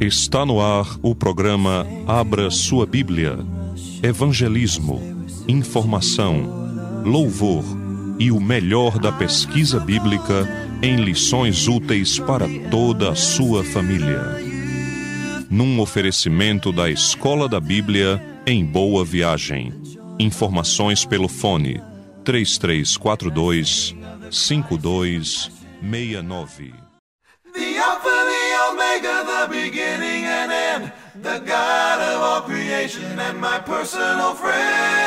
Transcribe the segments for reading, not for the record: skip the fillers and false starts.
Está no ar o programa Abra Sua Bíblia. Evangelismo, informação, louvor e o melhor da pesquisa bíblica em lições úteis para toda a sua família. Num oferecimento da Escola da Bíblia em Boa Viagem. Informações pelo fone 3342-5269. The Alpha, the Omega, the beginning and end, the God of all creation and my personal friend.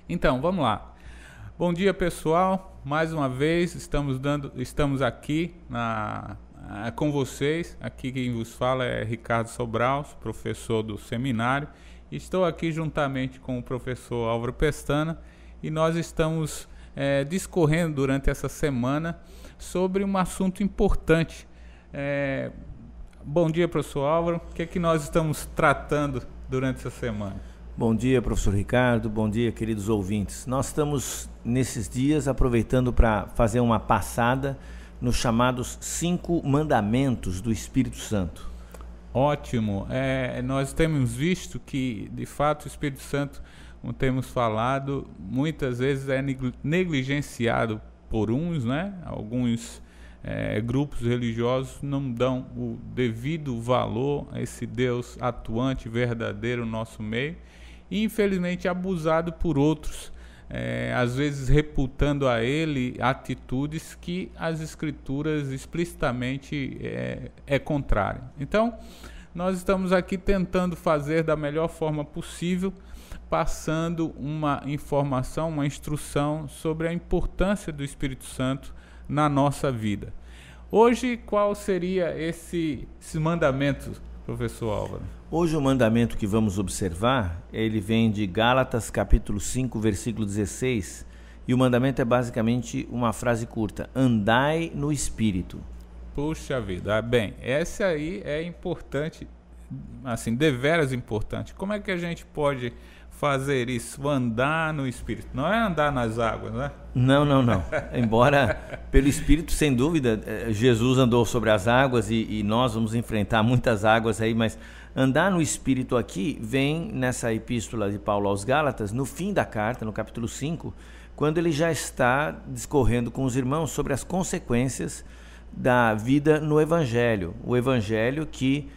Então, vamos lá. Bom dia, pessoal. Mais uma vez estamos aqui com vocês. Aqui quem vos fala é Ricardo Sobral, professor do seminário. Estou aqui juntamente com o professor Álvaro Pestana e nós estamos discorrendo durante essa semana sobre um assunto importante. Bom dia, professor Álvaro. O que é que nós estamos tratando durante essa semana? Bom dia, professor Ricardo. Bom dia, queridos ouvintes. Nós estamos, nesses dias, aproveitando para fazer uma passada nos chamados 5 mandamentos do Espírito Santo. Ótimo. Nós temos visto que, de fato, o Espírito Santo, como temos falado, muitas vezes é negligenciado por uns, né? Alguns grupos religiosos não dão o devido valor a esse Deus atuante, verdadeiro no nosso meio, e infelizmente abusado por outros, às vezes reputando a ele atitudes que as Escrituras explicitamente é contrária. Então, nós estamos aqui tentando fazer da melhor forma possível, passando uma informação, uma instrução sobre a importância do Espírito Santo na nossa vida. Hoje, qual seria esse mandamento, professor Álvaro? Hoje o mandamento que vamos observar, ele vem de Gálatas capítulo 5, versículo 16, e o mandamento é basicamente uma frase curta: andai no Espírito. Puxa vida, bem, essa aí é importante, assim, deveras importante. Como é que a gente pode fazer isso, andar no Espírito? Não é andar nas águas, né? Não. Embora pelo Espírito, sem dúvida, Jesus andou sobre as águas e nós vamos enfrentar muitas águas aí, mas andar no Espírito aqui vem nessa epístola de Paulo aos Gálatas, no fim da carta, no capítulo 5, quando ele já está discorrendo com os irmãos sobre as consequências da vida no Evangelho. O Evangelho que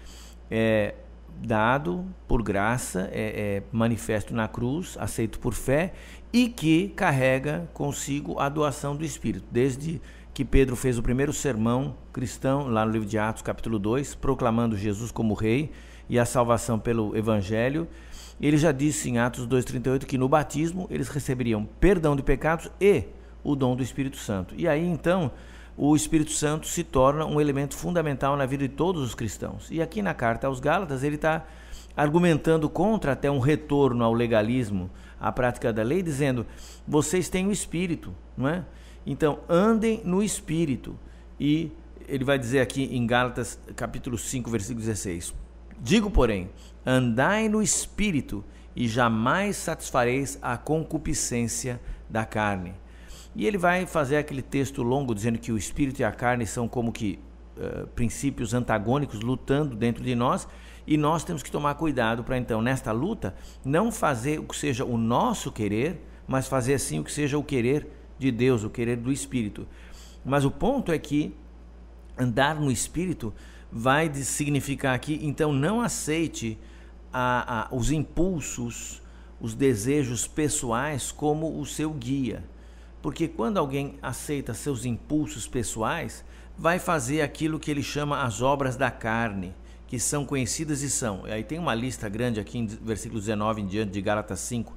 é dado por graça, é manifesto na cruz, aceito por fé, e que carrega consigo a doação do Espírito. Desde que Pedro fez o primeiro sermão cristão, lá no livro de Atos, capítulo 2, proclamando Jesus como rei e a salvação pelo Evangelho, ele já disse em Atos 2,38 que no batismo eles receberiam perdão de pecados e o dom do Espírito Santo. E aí então o Espírito Santo se torna um elemento fundamental na vida de todos os cristãos. E aqui na carta aos Gálatas ele está argumentando contra até um retorno ao legalismo, à prática da lei, dizendo: vocês têm o Espírito, não é? Então andem no Espírito. E ele vai dizer aqui em Gálatas capítulo 5, versículo 16: digo, porém, andai no Espírito e jamais satisfareis a concupiscência da carne. E ele vai fazer aquele texto longo dizendo que o Espírito e a carne são como que princípios antagônicos lutando dentro de nós, e nós temos que tomar cuidado para então, nesta luta, não fazer o que seja o nosso querer, mas fazer assim o que seja o querer de Deus, o querer do Espírito. Mas o ponto é que andar no Espírito vai significar aqui, então, não aceite os impulsos, os desejos pessoais como o seu guia. Porque quando alguém aceita seus impulsos pessoais, vai fazer aquilo que ele chama as obras da carne, que são conhecidas e são. Aí tem uma lista grande aqui em versículo 19 em diante de Gálatas 5.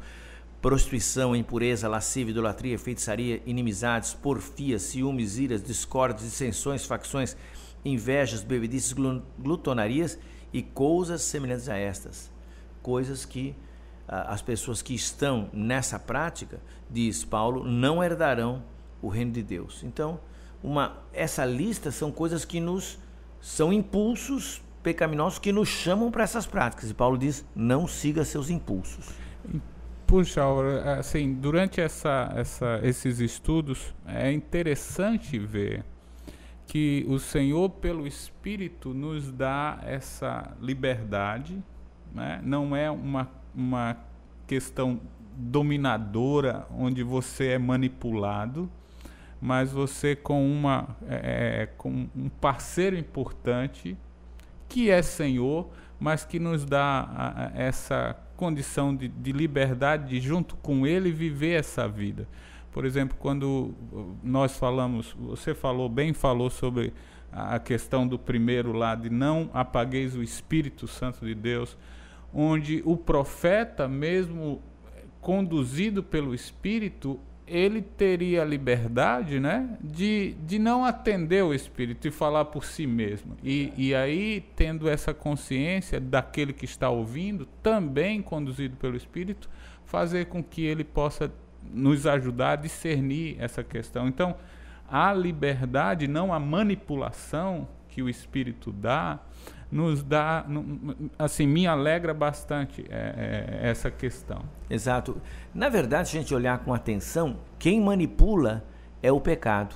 Prostituição, impureza, lascívia, idolatria, feitiçaria, inimizades, porfias, ciúmes, iras, discórdias, dissensões, facções, invejas, bebedices, glutonarias e coisas semelhantes a estas. Coisas que as pessoas que estão nessa prática, diz Paulo, não herdarão o reino de Deus. Então, essa lista são coisas que são impulsos pecaminosos que nos chamam para essas práticas. E Paulo diz, não siga seus impulsos. Puxa, assim, durante esses estudos, é interessante ver que o Senhor, pelo Espírito, nos dá essa liberdade, né? Não é uma questão dominadora, onde você é manipulado, mas você com um parceiro importante, que é Senhor, mas que nos dá essa condição de liberdade de, junto com Ele, viver essa vida. Por exemplo, quando nós falamos, você falou sobre a questão do primeiro lá, de não apagueis o Espírito Santo de Deus, onde o profeta, mesmo conduzido pelo Espírito, ele teria a liberdade, né, de não atender o Espírito e falar por si mesmo. E aí, tendo essa consciência daquele que está ouvindo, também conduzido pelo Espírito, fazer com que ele possa nos ajudar a discernir essa questão. Então, a liberdade, não a manipulação que o Espírito dá, nos dá, assim, me alegra bastante essa questão. Exato. Na verdade, se a gente olhar com atenção, quem manipula é o pecado,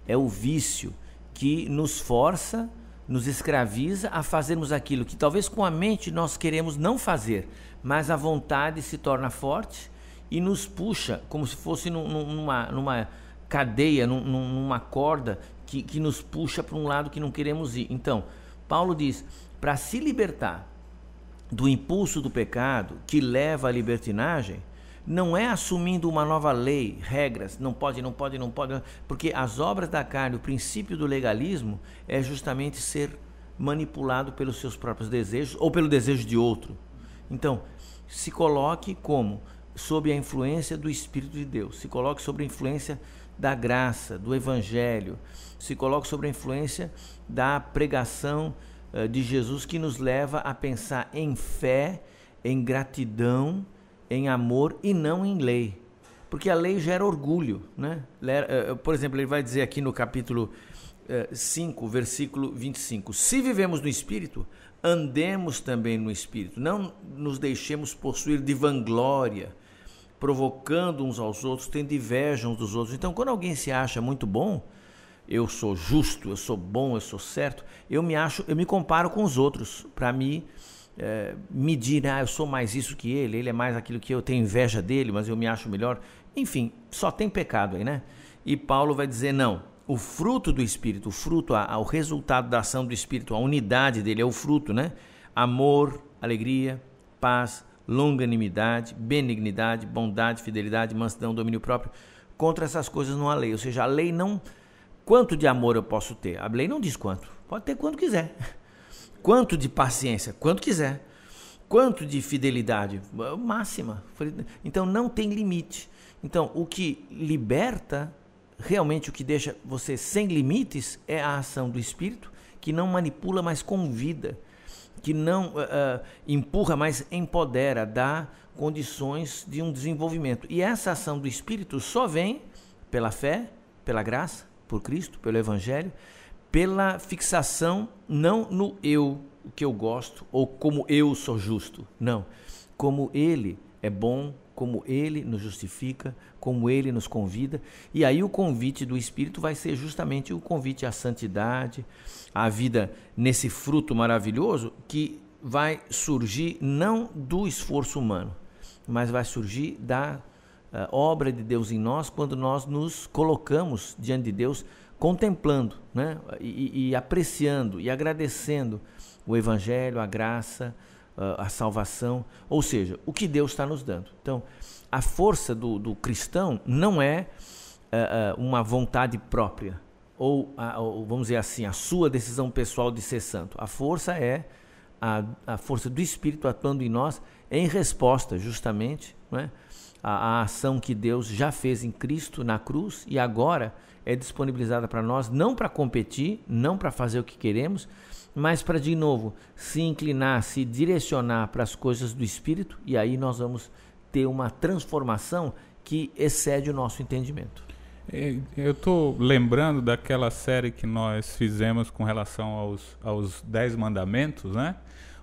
é o vício que nos força, nos escraviza a fazermos aquilo que talvez com a mente nós queremos não fazer, mas a vontade se torna forte e nos puxa como se fosse numa cadeia, numa corda que nos puxa para um lado que não queremos ir. Então, Paulo diz, para se libertar do impulso do pecado que leva à libertinagem, não é assumindo uma nova lei, regras, não pode, porque as obras da carne, o princípio do legalismo é justamente ser manipulado pelos seus próprios desejos ou pelo desejo de outro. Então, se coloque como? Sob a influência do Espírito de Deus, se coloque sob a influência da graça, do Evangelho, se coloque sob a influência da pregação de Jesus, que nos leva a pensar em fé, em gratidão, em amor e não em lei, porque a lei gera orgulho, né? Por exemplo, ele vai dizer aqui no capítulo 5, versículo 25, se vivemos no Espírito, andemos também no Espírito, não nos deixemos possuir de vanglória, provocando uns aos outros, tendo inveja uns dos outros. Então, quando alguém se acha muito bom, eu sou justo, eu sou bom, eu sou certo, eu me comparo com os outros, para medir, eu sou mais isso que ele é mais aquilo que eu, tenho inveja dele, mas eu me acho melhor. Enfim, só tem pecado aí, né? E Paulo vai dizer, não, o fruto do Espírito, o resultado da ação do Espírito, a unidade dele é o fruto, né? Amor, alegria, paz, longanimidade, benignidade, bondade, fidelidade, mansidão, domínio próprio. Contra essas coisas não há lei. Ou seja, a lei não... Quanto de amor eu posso ter? A lei não diz quanto. Pode ter quanto quiser. Quanto de paciência? Quanto quiser. Quanto de fidelidade? Máxima. Então não tem limite. Então o que liberta, realmente o que deixa você sem limites, é a ação do Espírito, que não manipula, mas convida, que não empurra, mas empodera, dá condições de um desenvolvimento. E essa ação do Espírito só vem pela fé, pela graça, por Cristo, pelo Evangelho, pela fixação não no eu, o que eu gosto, ou como eu sou justo, não, como Ele é bom, como Ele nos justifica, como Ele nos convida. E aí o convite do Espírito vai ser justamente o convite à santidade, à vida nesse fruto maravilhoso que vai surgir não do esforço humano, mas vai surgir da obra de Deus em nós, quando nós nos colocamos diante de Deus, contemplando, né? e apreciando e agradecendo o Evangelho, a graça, a salvação, ou seja, o que Deus está nos dando. Então, a força do cristão não é uma vontade própria, ou vamos dizer assim, a sua decisão pessoal de ser santo. A força é a força do Espírito atuando em nós em resposta justamente, não é? A ação que Deus já fez em Cristo na cruz e agora é disponibilizada para nós, não para competir, não para fazer o que queremos, mas para, de novo, se inclinar, se direcionar para as coisas do Espírito, e aí nós vamos ter uma transformação que excede o nosso entendimento. Eu estou lembrando daquela série que nós fizemos com relação aos 10 mandamentos, né?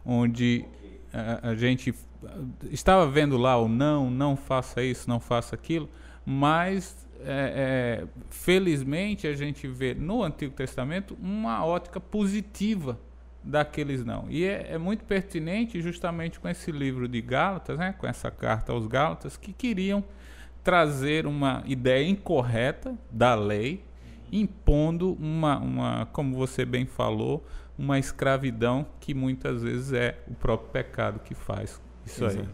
Onde a gente estava vendo lá o não faça isso, não faça aquilo, mas felizmente a gente vê no Antigo Testamento uma ótica positiva daqueles não. E é muito pertinente justamente com esse livro de Gálatas, né? Com essa carta aos Gálatas, que queriam trazer uma ideia incorreta da lei, impondo como você bem falou, uma escravidão que muitas vezes é o próprio pecado que faz isso. Exato.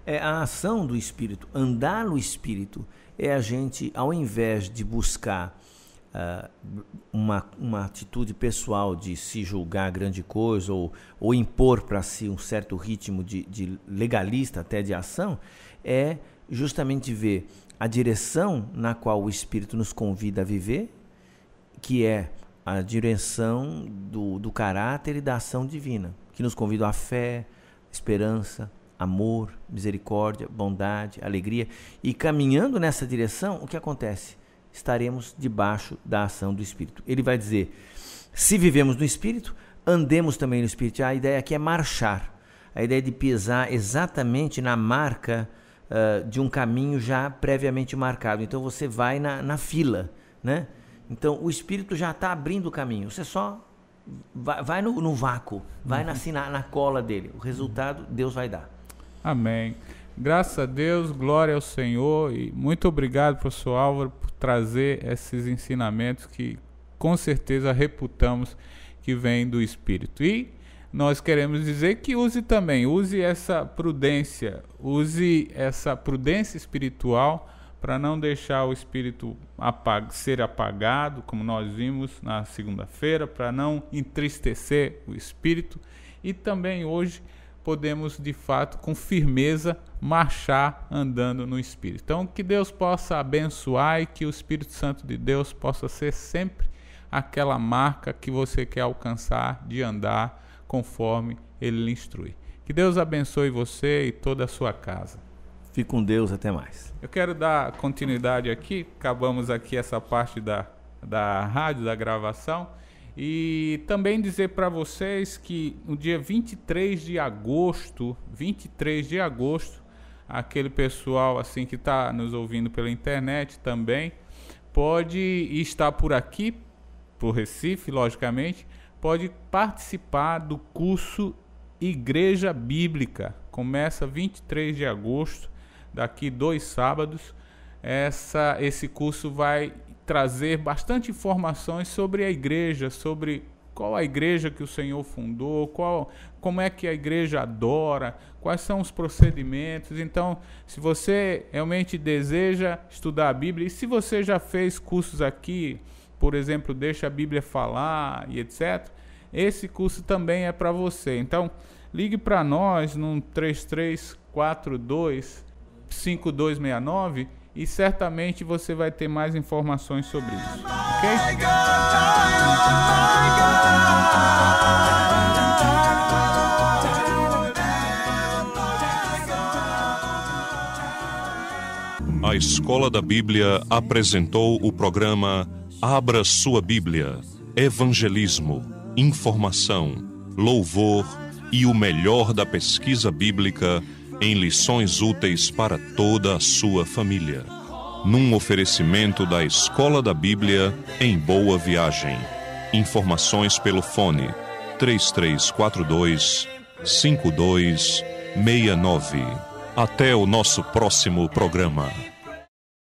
Aí. A ação do Espírito, andar no Espírito, é a gente, ao invés de buscar uma atitude pessoal de se julgar grande coisa ou impor para si um certo ritmo de legalista até de ação, é justamente ver a direção na qual o Espírito nos convida a viver, que é a direção do caráter e da ação divina, que nos convida à fé, esperança, amor, misericórdia, bondade, alegria. E caminhando nessa direção, o que acontece? Estaremos debaixo da ação do Espírito. Ele vai dizer, se vivemos no Espírito, andemos também no Espírito. A ideia aqui é marchar, a ideia de pisar exatamente na marca de um caminho já previamente marcado. Então você vai na fila, né? Então o Espírito já está abrindo o caminho, você só vai no vácuo, vai na cola dele. O resultado Deus vai dar. Amém. Graças a Deus, glória ao Senhor, e muito obrigado, professor Álvaro, por trazer esses ensinamentos que com certeza reputamos que vêm do Espírito. E nós queremos dizer que use essa prudência espiritual para não deixar o Espírito ser apagado, como nós vimos na segunda-feira, para não entristecer o Espírito. E também hoje podemos, de fato, com firmeza, marchar andando no Espírito. Então, que Deus possa abençoar e que o Espírito Santo de Deus possa ser sempre aquela marca que você quer alcançar de andar conforme Ele lhe instrui. Que Deus abençoe você e toda a sua casa. Fique com Deus, até mais. Eu quero dar continuidade aqui, acabamos aqui essa parte da rádio, da gravação, e também dizer para vocês que no dia 23 de agosto, aquele pessoal assim que está nos ouvindo pela internet também, pode estar por aqui, por Recife, logicamente, pode participar do curso Igreja Bíblica. Começa 23 de agosto, daqui 2 sábados. Esse curso vai trazer bastante informações sobre a igreja, sobre qual a igreja que o Senhor fundou, como é que a igreja adora, quais são os procedimentos. Então, se você realmente deseja estudar a Bíblia, e se você já fez cursos aqui, por exemplo, Deixa a Bíblia Falar e etc., esse curso também é para você. Então, ligue para nós no 3342-5269 e certamente você vai ter mais informações sobre isso. Ok? A Escola da Bíblia apresentou o programa Abra Sua Bíblia, Evangelismo, Informação, Louvor e o melhor da pesquisa bíblica em lições úteis para toda a sua família. Num oferecimento da Escola da Bíblia em Boa Viagem. Informações pelo fone 3342-5269. Até o nosso próximo programa.